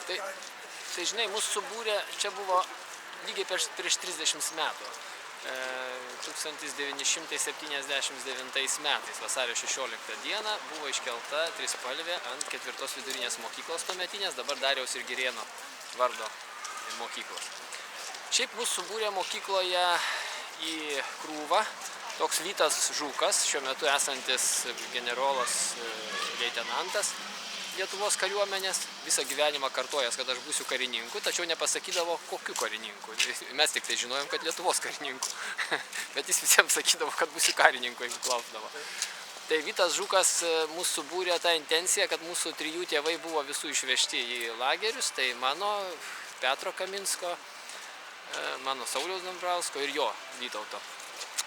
Tai žinai, mūsų subūrė, čia buvo lygiai prieš 30 metų. 1979 metais, vasario 16 dieną, buvo iškelta trispalvė ant 4 vidurinės mokyklos tuometinės, dabar Dariaus ir Girėno vardo mokyklos. Šiaip mūsų subūrė mokykloje į krūvą toks Vytas Žukas, šiuo metu esantis generolas leitenantas Lietuvos kariuomenės, visą gyvenimą kartojęs, kad aš būsiu karininku, tačiau nepasakydavo, kokiu karininku. Mes tik tai žinojom, kad Lietuvos karininku, bet jis visiems sakydavo, kad būsiu karininku, jeigu klausdavo. Tai Vytas Žukas mūsų subūrė tą intenciją, kad mūsų 3 tėvai buvo visų išvežti į lagerius, tai mano, Petro Kaminsko, mano Sauliaus Dambrausko ir jo Vytauto.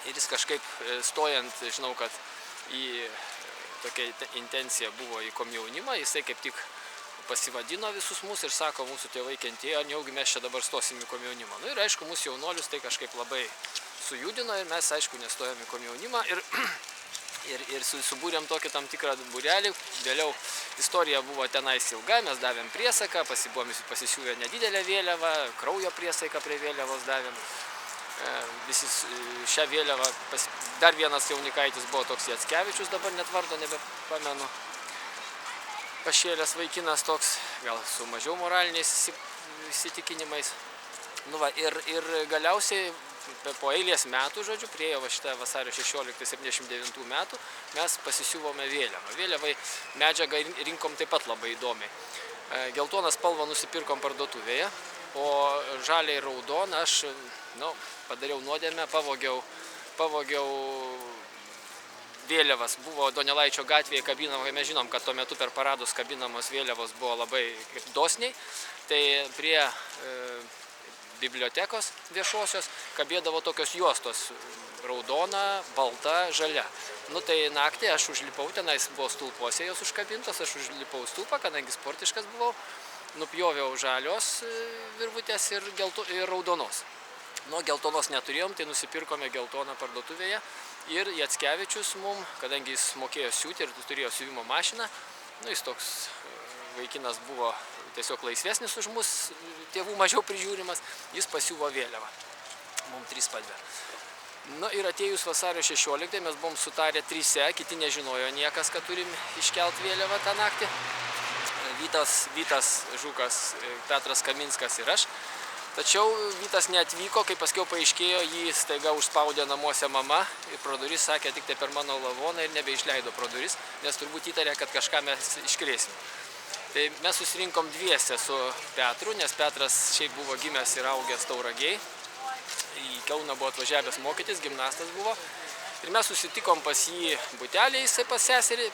Ir jis kažkaip stojant, žinau, kad į tokia intencija buvo į komjaunimą, jisai kaip tik pasivadino visus mūsų ir sako, mūsų tėvai kentėjo, nejaugi mes čia dabar stosim į komjaunimą. Nu ir aišku, mūsų jaunolius tai kažkaip labai sujudino ir mes, aišku, nestojom į komjaunimą ir subūrėm tokį tam tikrą būrelį. Vėliau istorija buvo tenais ilga, mes davėm priesaką, buvom pasisiūvę nedidelę vėliavą, kraujo priesaiką prie vėliavos davėm. Visi šią vėliavą, dar vienas jaunikaitis buvo toks Jackevičius, dabar net vardo nebepamenu. Pašėlęs vaikinas toks, gal su mažiau moraliniais įsitikinimais. Nu va, ir galiausiai po eilės metų, žodžiu, priejo va šitą vasario 16-79 metų, mes pasisiūvome vėliavą. Vėliavai medžiagą rinkom taip pat labai įdomiai. Geltoną spalvą nusipirkom parduotuvėje, o žaliai raudoną aš padariau nuodėmę, pavogiau vėliavas. Buvo Donelaičio gatvėje kabinama, mes žinom, kad tuo metu per paradus kabinamos vėliavos buvo labai dosniai, tai prie bibliotekos viešosios kabėdavo tokios juostos, raudona, balta, žalia. Nu tai naktį aš užlipau, tenais buvo stulpuose jos užkabintos, aš užlipau stulpą, kadangi sportiškas buvau, nupjoviau žalios virvutės ir raudonos. Nu, geltonos neturėjom, tai nusipirkome geltoną parduotuvėje ir Jackevičius mum, kadangi jis mokėjo siūti ir turėjo siuvimo mašiną, nu jis toks vaikinas buvo tiesiog laisvesnis už mus, tėvų mažiau prižiūrimas, jis pasiuvo vėliavą, mum trispalvę. Nu ir atėjus vasario 16, mes buvom sutarę 3, kiti nežinojo niekas, kad turim iškelt vėliavą tą naktį. Vytas Žukas, Petras Kaminskas ir aš. Tačiau Vytas neatvyko, kai paskiau paaiškėjo, jį staiga užspaudė namuose mama ir pro duris sakė tik tai per mano lavoną ir nebeišleido pro duris, nes turbūt įtarė, kad kažką mes iškrėsim. Tai mes susirinkom dviese su Petru, nes Petras šiaip buvo gimęs ir augęs Tauragėj. Į Kauną buvo atvažiavęs mokytis, gimnastas buvo. Ir mes susitikom pas jį butelį, jisai pas seserį,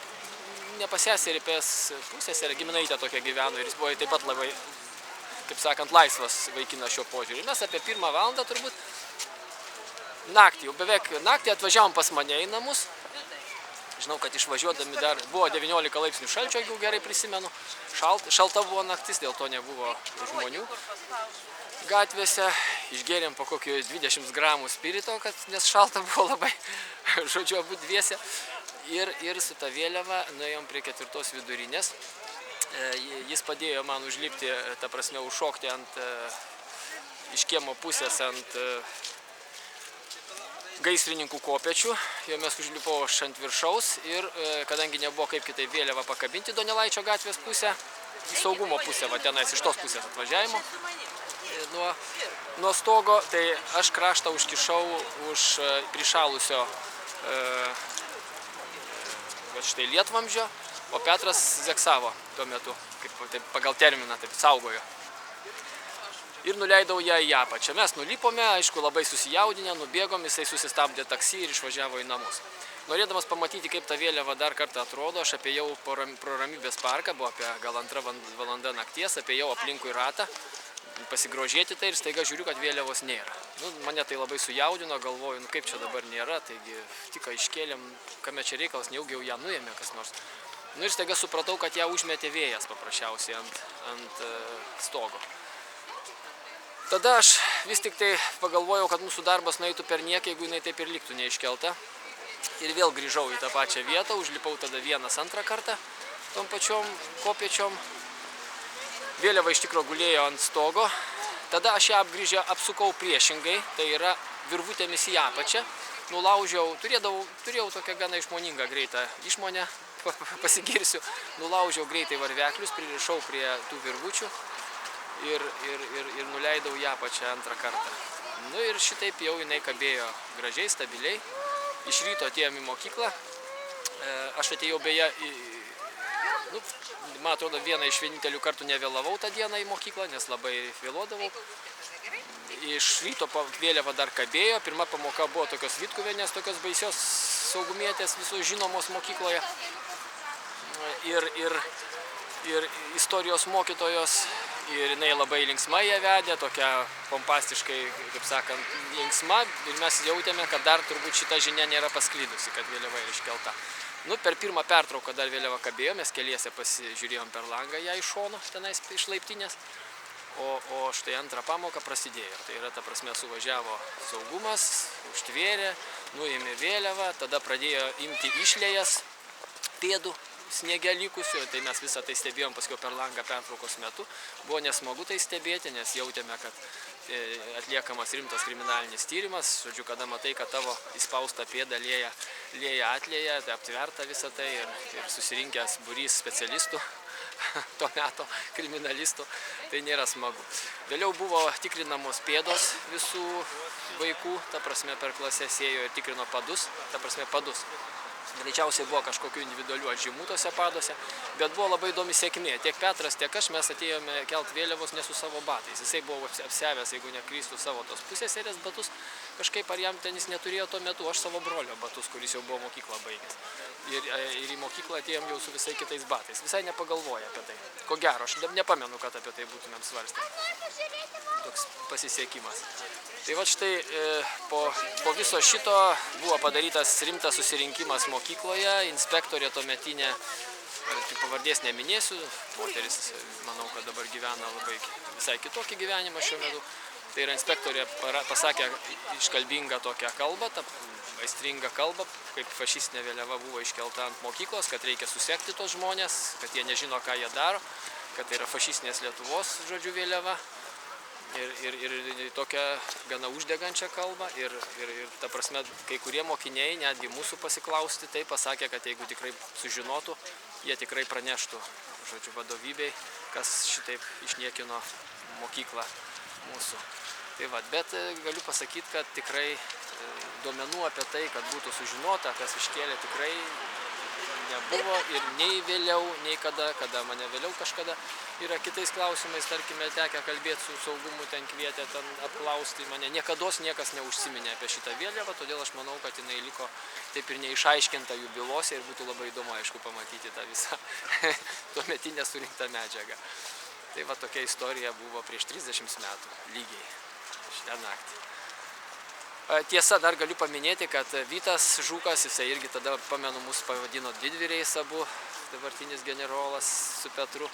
ne pas seserį, pas pusseserę, giminaitę tokia gyveno ir jis buvo taip pat labai, kaip sakant, laisvas vaikinas šio požiūrį. Mes apie 1 valandą turbūt naktį, jau beveik naktį atvažiavom pas mane į namus. Žinau, kad išvažiuodami dar buvo 19 laipsnių šalčio, jeigu gerai prisimenu. Šalta buvo naktis, dėl to nebuvo žmonių gatvėse. Išgėrėm po kokių 20 gramų spirito, nes šalta buvo labai, žodžiu, abu dviese. Ir su ta vėliava nuėjom prie 4 vidurinės. Jis padėjo man užlipti, ta prasme, užšokti iš kiemo pusės ant gaisrininkų kopėčių. Jo mes užlipau aš ant viršaus ir kadangi nebuvo kaip kitaip vėliavą pakabinti Donelaičio gatvės pusę, į saugumo pusę, va tenais iš tos pusės atvažiavimo nuo stogo, tai aš kraštą užkišau už prišalusio štai lietvamzdžio, o Petras zeksavo tuo metu, kaip pagal terminą, taip saugojo. Ir nuleidau ją į apačią. Mes nulipome, aišku, labai susijaudinę, nubėgom, jisai susistabdė taksi ir išvažiavo į namus. Norėdamas pamatyti, kaip ta vėliava dar kartą atrodo, aš apėjau pro Ramybės parką, buvo apie gal 2 valanda nakties, apėjau aplinkui ratą, pasigrožėti tai ir staiga žiūriu, kad vėliavos nėra. Mane tai labai sujaudino, galvoju, kaip čia dabar nėra, taigi tik iškėlėm, kame čia reikalas, nejaugi jau ją nuėmė kas nors. Ir staiga supratau, kad ją užmetė vėjas paprasčiausiai ant stogo. Tada aš vis tik tai pagalvojau, kad mūsų darbas nueitų per nieką, jeigu jinai taip ir liktų neiškelta. Ir vėl grįžau į tą pačią vietą, užlipau tada 2 kartą tom pačiom kopėčiom. Vėliava iš tikro gulėjo ant stogo. Tada aš ją apgrįžę apsukau priešingai, tai yra virvutėmis į apačią. Nulaužiau, turėjau tokią gana išmoningą greitą išmonę, pasigirsiu. Nulaužiau greitai varveklius, pririšau prie tų virvučių ir nuleidau į apačią antrą kartą. Nu ir šitaip jau jinai kabėjo gražiai, stabiliai. Iš ryto atėjom į mokyklą. Aš atėjau beje, man atrodo, vieną iš vienintelių kartų nevėlavau tą dieną į mokyklą, nes labai vėluodavau. Iš ryto vėliava dar kabėjo. Pirma pamoka buvo tokios Vitkuvienės, tokios baisios saugumietės, visos žinomos mokykloje. Ir istorijos mokytojos. Ir jinai labai linksma ją vedė, tokia pompastiškai, kaip sakant, linksma. Ir mes jautėme, kad dar turbūt šita žinia nėra pasklidusi, kad vėliava yra iškelta. Nu, per pirmą pertrauką dar vėliava kabėjo, mes keliese pasižiūrėjom per langą ją iš šono, tenais iš laiptinės. O štai antrą pamoką prasidėjo. Tai yra, ta prasme, suvažiavo saugumas, užtvėrė, nuėmė vėliavą, tada pradėjo imti išlėjas pėdų sniege likusių, tai mes visą tai stebėjom paskui per langą pertraukos metu. Buvo nesmagu tai stebėti, nes jautėme, kad atliekamas rimtas kriminalinis tyrimas. Žodžiu, kada matai, kad tavo įspausta pėda lieja atlėja, tai aptverta visą tai ir susirinkęs būrys specialistų, to meto kriminalistų, tai nėra smagu. Vėliau buvo tikrinamos pėdos visų vaikų, ta prasme per klases ėjo ir tikrino padus, ta prasme padus. Greičiausiai buvo kažkokių individualių atžymų tose paduose, bet buvo labai įdomi sėkmė. Tiek Petras, tiek aš mes atėjome kelt vėliavos ne su savo batais. Jisai buvo apsiavęs, jeigu neklystų, savo tos pusseserės batus. Kažkaip ar jam ten jis neturėjo tuo metu, aš savo brolio batus, kuris jau buvo mokyklą baigęs. Ir į mokyklą atėjom jau su visai kitais batais. Visai nepagalvoja apie tai. Ko gero, aš nepamenu, kad apie tai būtumėm svarstę. Toks pasisiekimas. Tai va štai po viso šito buvo padarytas rimtas susirinkimas mokykloje. Inspektorė tuometinė, pavardės neminėsiu, moteris, manau, kad dabar gyvena labai visai kitokį gyvenimą šiuo metu. Tai yra inspektorė pasakė iškalbingą tokią kalbą, aistringą kalbą, kaip fašistinė vėliava buvo iškelta ant mokyklos, kad reikia susekti tos žmonės, kad jie nežino, ką jie daro, kad tai yra fašistinės Lietuvos, žodžiu, vėliava. Ir tokią gana uždegančią kalbą. Ir ta prasme, kai kurie mokiniai, netgi mūsų pasiklausti, tai pasakė, kad jeigu tikrai sužinotų, jie tikrai praneštų, žodžiu, vadovybei, kas šitaip išniekino mokyklą mūsų. Tai va, bet galiu pasakyti, kad tikrai duomenų apie tai, kad būtų sužinota, kas iškėlė, tikrai nebuvo ir nei vėliau, nei kada mane vėliau kažkada yra kitais klausimais, tarkime, tekę kalbėti su saugumu, ten kvietė, ten apklausti mane. Niekados niekas neužsiminė apie šitą vėliavą, todėl aš manau, kad jinai liko taip ir neišaiškinta jų bylose ir būtų labai įdomu, aišku, pamatyti tą visą tuometinę surinktą medžiagą. Tai va tokia istorija buvo prieš 30 metų, lygiai, šitą naktį. Tiesa, dar galiu paminėti, kad Vytas Žukas, jisai irgi tada, pamenu, mus pavadino didvyriais abu, dabartinis generolas su Petru,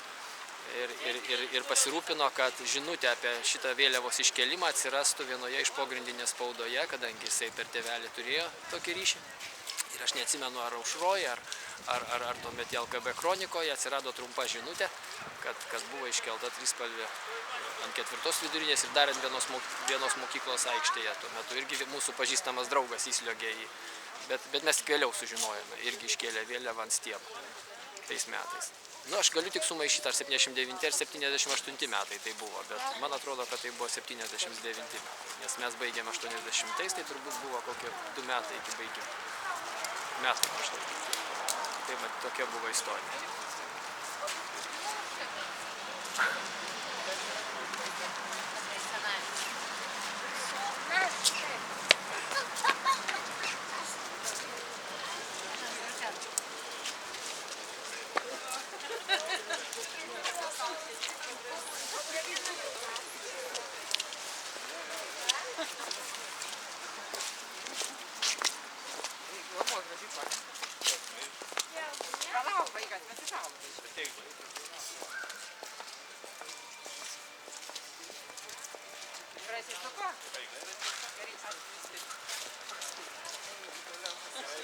ir pasirūpino, kad žinutė apie šitą vėliavos iškelimą atsirastų vienoje iš pogrindinės spaudoje, kadangi jisai per tėvelį turėjo tokį ryšį. Ir aš neatsimenu, ar Aušroje, ar tuomet LKB kronikoje atsirado trumpa žinutė, kad buvo iškelta trispalvė ant 4 vidurinės ir dar ant vienos mokyklos aikštėje. Tuo metu irgi mūsų pažįstamas draugas įsliogė į, bet mes tik vėliau sužinojome, irgi iškėlė vėliavą ant stiebo tais metais. Nu, aš galiu tik sumaišyti, ar 79 ar 78 metai tai buvo, bet man atrodo, kad tai buvo 79 metai, nes mes baigėme 80-ais, tai turbūt buvo kokie 2 metai iki baigimo. Metai maždaug. Tai va, tokia buvo istorija.